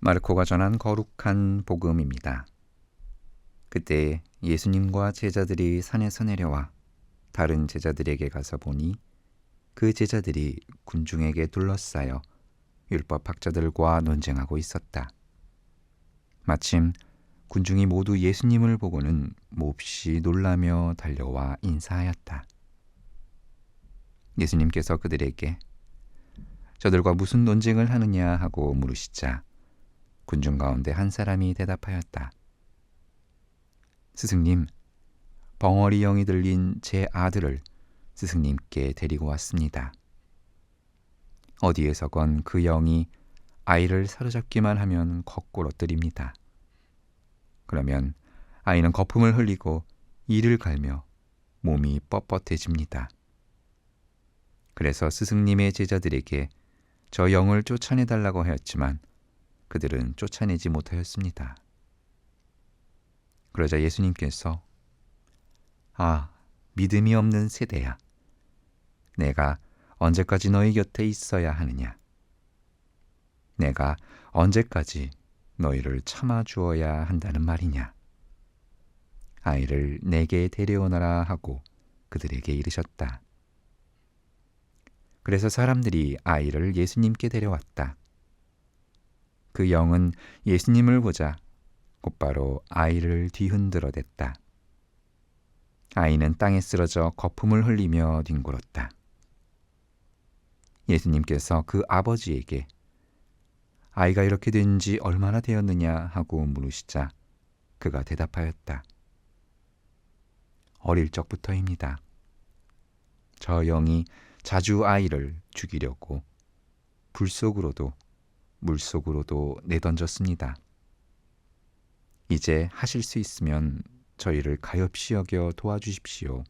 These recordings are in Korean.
마르코가 전한 거룩한 복음입니다. 그때 예수님과 제자들이 산에서 내려와 다른 제자들에게 가서 보니 그 제자들이 군중에게 둘러싸여 율법학자들과 논쟁하고 있었다. 마침 군중이 모두 예수님을 보고는 몹시 놀라며 달려와 인사하였다. 예수님께서 그들에게 저들과 무슨 논쟁을 하느냐 하고 물으시자 군중 가운데 한 사람이 대답하였다. 스승님, 벙어리 영이 들린 제 아들을 스승님께 데리고 왔습니다. 어디에서건 그 영이 아이를 사로잡기만 하면 거꾸로 때립니다. 그러면 아이는 거품을 흘리고 이를 갈며 몸이 뻣뻣해집니다. 그래서 스승님의 제자들에게 저 영을 쫓아내달라고 하였지만 그들은 쫓아내지 못하였습니다. 그러자 예수님께서 믿음이 없는 세대야. 내가 언제까지 너희 곁에 있어야 하느냐? 내가 언제까지 너희를 참아주어야 한다는 말이냐? 아이를 내게 데려오너라 하고 그들에게 이르셨다. 그래서 사람들이 아이를 예수님께 데려왔다. 그 영은 예수님을 보자 곧바로 아이를 뒤흔들어 댔다. 아이는 땅에 쓰러져 거품을 흘리며 뒹굴었다. 예수님께서 그 아버지에게 아이가 이렇게 된 지 얼마나 되었느냐 하고 물으시자 그가 대답하였다. 어릴 적부터입니다. 저 영이 자주 아이를 죽이려고 불 속으로도 물속으로도 내던졌습니다. 이제 하실 수 있으면 저희를 가엾이 여겨 도와주십시오.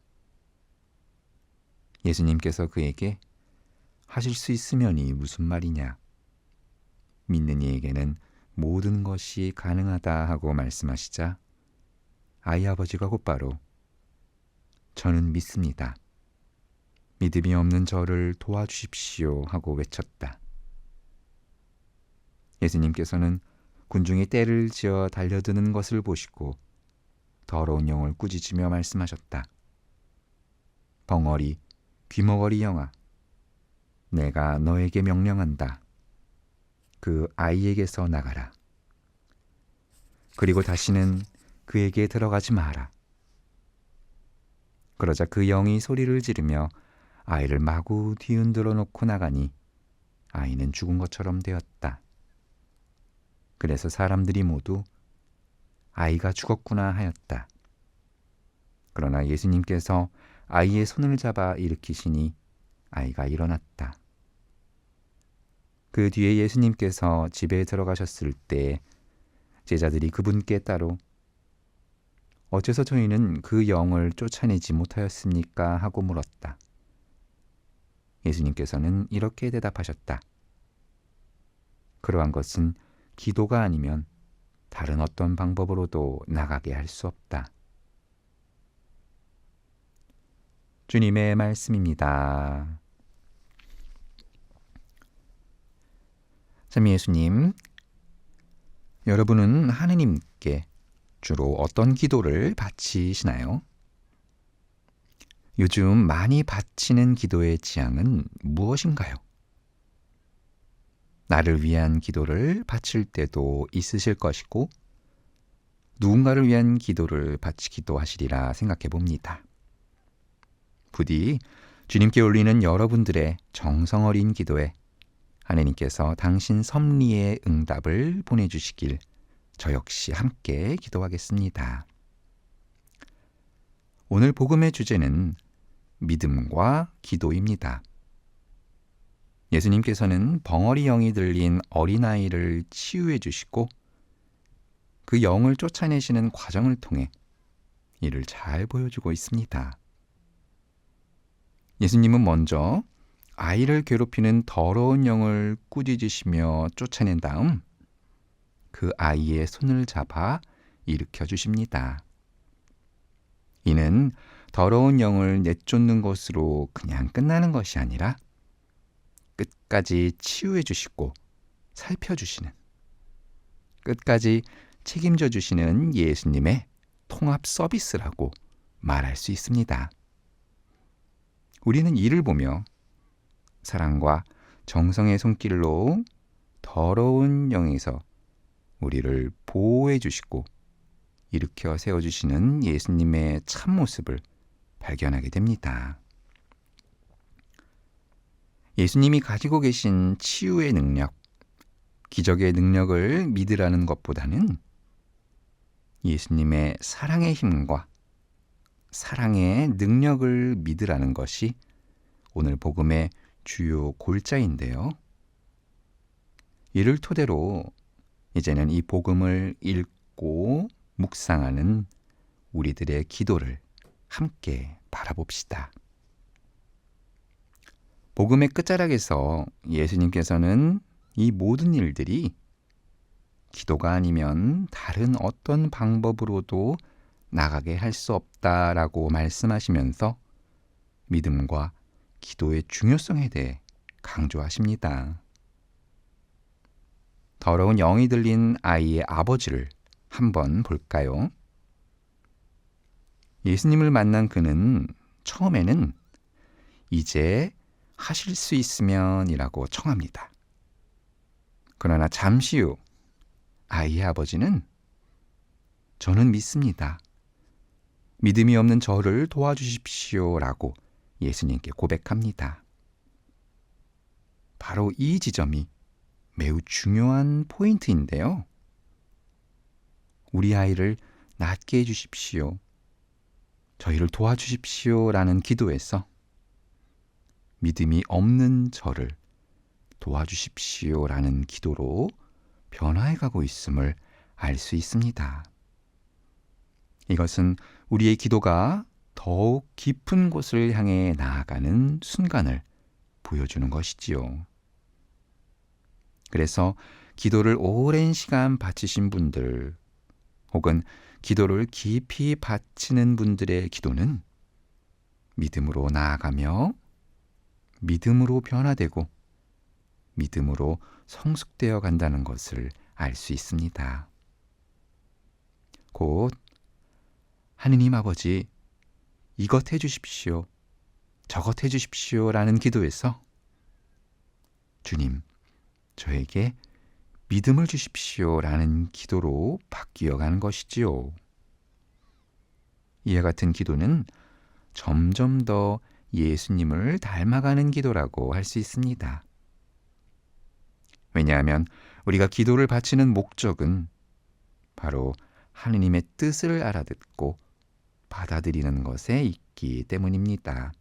예수님께서 그에게 하실 수 있으면이 무슨 말이냐? 믿는 이에게는 모든 것이 가능하다 하고 말씀하시자 아이 아버지가 곧바로 저는 믿습니다. 믿음이 없는 저를 도와주십시오 하고 외쳤다. 예수님께서는 군중이 떼를 지어 달려드는 것을 보시고 더러운 영을 꾸짖으며 말씀하셨다. 벙어리, 귀머거리 영아, 내가 너에게 명령한다. 그 아이에게서 나가라. 그리고 다시는 그에게 들어가지 마라. 그러자 그 영이 소리를 지르며 아이를 마구 뒤흔들어 놓고 나가니 아이는 죽은 것처럼 되었다. 그래서 사람들이 모두 아이가 죽었구나 하였다. 그러나 예수님께서 아이의 손을 잡아 일으키시니 아이가 일어났다. 그 뒤에 예수님께서 집에 들어가셨을 때 제자들이 그분께 따로 어째서 저희는 그 영을 쫓아내지 못하였습니까? 하고 물었다. 예수님께서는 이렇게 대답하셨다. 그러한 것은 기도가 아니면 다른 어떤 방법으로도 나가게 할 수 없다. 주님의 말씀입니다. 참 예수님, 여러분은 하느님께 주로 어떤 기도를 바치시나요? 요즘 많이 바치는 기도의 지향은 무엇인가요? 나를 위한 기도를 바칠 때도 있으실 것이고 누군가를 위한 기도를 바치기도 하시리라 생각해 봅니다. 부디 주님께 올리는 여러분들의 정성 어린 기도에 하느님께서 당신 섭리의 응답을 보내주시길 저 역시 함께 기도하겠습니다. 오늘 복음의 주제는 믿음과 기도입니다. 예수님께서는 벙어리 영이 들린 어린아이를 치유해 주시고 그 영을 쫓아내시는 과정을 통해 이를 잘 보여주고 있습니다. 예수님은 먼저 아이를 괴롭히는 더러운 영을 꾸짖으시며 쫓아낸 다음 그 아이의 손을 잡아 일으켜 주십니다. 이는 더러운 영을 내쫓는 것으로 그냥 끝나는 것이 아니라 끝까지 치유해 주시고 살펴주시는 끝까지 책임져 주시는 예수님의 통합 서비스라고 말할 수 있습니다. 우리는 이를 보며 사랑과 정성의 손길로 더러운 영에서 우리를 보호해 주시고 일으켜 세워주시는 예수님의 참모습을 발견하게 됩니다. 예수님이 가지고 계신 치유의 능력, 기적의 능력을 믿으라는 것보다는 예수님의 사랑의 힘과 사랑의 능력을 믿으라는 것이 오늘 복음의 주요 골자인데요. 이를 토대로 이제는 이 복음을 읽고 묵상하는 우리들의 기도를 함께 바라봅시다. 복음의 끝자락에서 예수님께서는 이 모든 일들이 기도가 아니면 다른 어떤 방법으로도 나가게 할 수 없다라고 말씀하시면서 믿음과 기도의 중요성에 대해 강조하십니다. 더러운 영이 들린 아이의 아버지를 한번 볼까요? 예수님을 만난 그는 처음에는 이제 하실 수 있으면이라고 청합니다. 그러나 잠시 후 아이의 아버지는 저는 믿습니다. 믿음이 없는 저를 도와주십시오라고 예수님께 고백합니다. 바로 이 지점이 매우 중요한 포인트인데요. 우리 아이를 낫게 해주십시오. 저희를 도와주십시오라는 기도에서 믿음이 없는 저를 도와주십시오라는 기도로 변화해가고 있음을 알 수 있습니다. 이것은 우리의 기도가 더욱 깊은 곳을 향해 나아가는 순간을 보여주는 것이지요. 그래서 기도를 오랜 시간 바치신 분들 혹은 기도를 깊이 바치는 분들의 기도는 믿음으로 나아가며 믿음으로 변화되고 믿음으로 성숙되어 간다는 것을 알 수 있습니다. 곧 하느님 아버지 이것 해주십시오. 저것 해주십시오 라는 기도에서 주님 저에게 믿음을 주십시오 라는 기도로 바뀌어 가는 것이지요. 이와 같은 기도는 점점 더 예수님을 닮아가는 기도라고 할 수 있습니다. 왜냐하면 우리가 기도를 바치는 목적은 바로 하느님의 뜻을 알아듣고 받아들이는 것에 있기 때문입니다.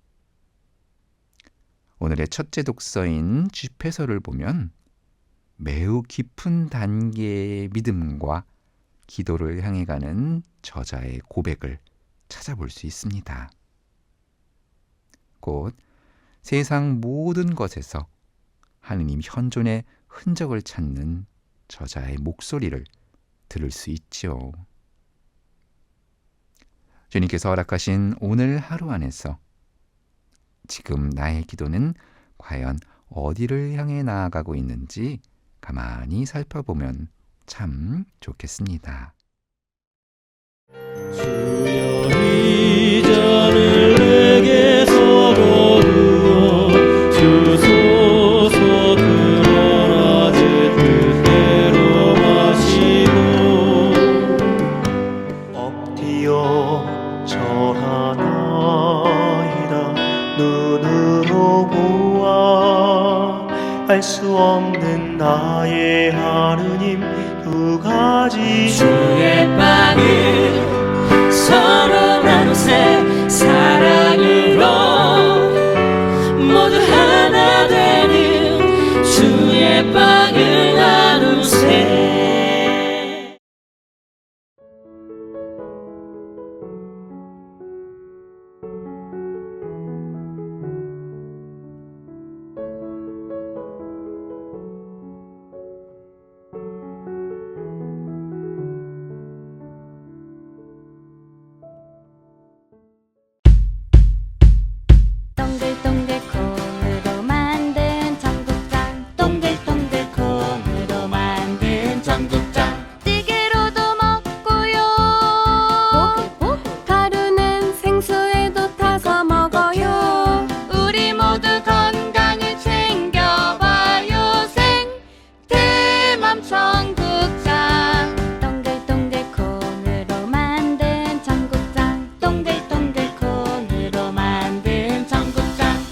오늘의 첫째 독서인 집회서를 보면 매우 깊은 단계의 믿음과 기도를 향해 가는 저자의 고백을 찾아볼 수 있습니다. 곧 세상 모든 것에서 하느님 현존의 흔적을 찾는 저자의 목소리를 들을 수 있지요. 주님께서 허락하신 오늘 하루 안에서 지금 나의 기도는 과연 어디를 향해 나아가고 있는지 가만히 살펴보면 참 좋겠습니다. 주여 이 잔을 내게서 거두어 주소서 드러나듯 뜻대로 마시고 엎드려 절하나이다 눈으로 보아 알 수 없는 나의 하느님 두 가지 주의 빵을 서로 나누세 사랑